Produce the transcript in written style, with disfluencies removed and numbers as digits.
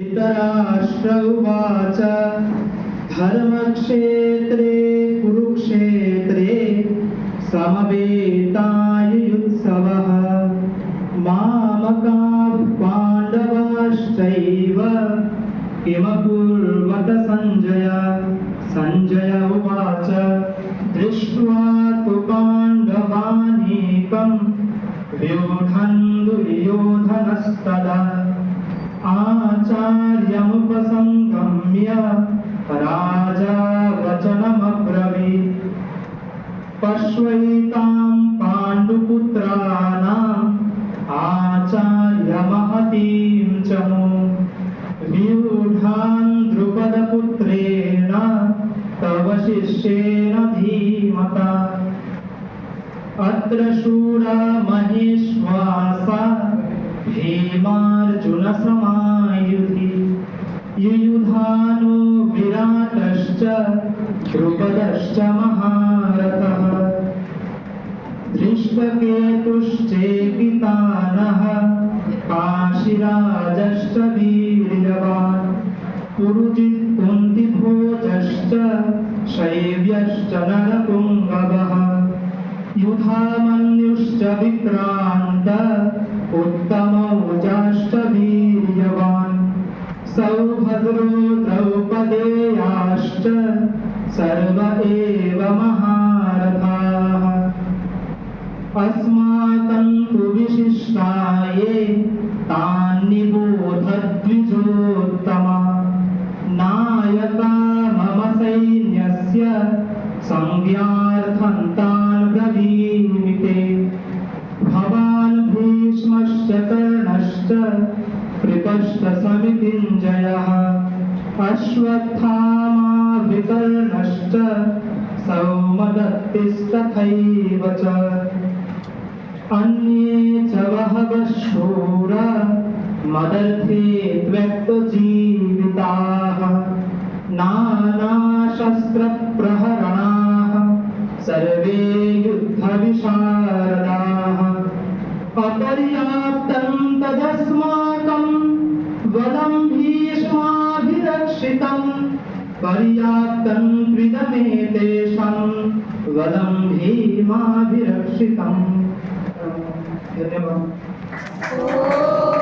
धृतराष्ट्र उवाच धर्मक्षेत्रे कुरुक्षेत्रे समवेतायुयुत्सवः मामकाः पाण्डवाश्चैव किमकुर्वत सञ्जय। सञ्जय उवाच दृष्ट्वा तु पाण्डवानीकं व्यूढन् दुर्योधनस्तदा आचार्यमुपसंगम्य राजा वचनमब्रवीत् पश्वैतां पाण्डुपुत्राणाम् आचार्यमहतीं च व्यूढान् द्रुपदपुत्रेण तव शिष्येण धीमता अत्र शूरा महेश्वासा भीमार्जुनसमायुधि युयुधानो विराटश्च द्रुपदश्च महारथः धृष्टकेतुश्चेकितानः काशीराजश्च वीर्यवान् पुरुजित् कुन्तिभोजश्च शैव्यश्च नरपुङ्गवः युधामन्युश्च विक्रान्त उत्तमौजाश्च वीर्यवान् सौभद्रो द्रौपदेयाश्च सर्व एव महारथाः अस्माकं तु विशिष्टाये तान्निबोध द्विजोत्तमा नायका मम सैन्यस्य संज्ञार्थं तान् ब्रवीमि ते भवान् भीष्मश्च कर्णश्च कृपश्च समितिञ्जयः अश्वत्थामा विकर्णश्च सौमदत्तिस्तथैव च अन्ये च बहवः शूरा मदर्थे त्वक्तजीविताः नानाशस्त्रप्रहरणाः सर्वे युद्धविशारदाः अपर्याप्तं तदस्माकं वदं भीष्माभिरक्षितं पर्याप्तं त्विदमेतेषां वदं भीमाभिरक्षितम्। धन्यवाद।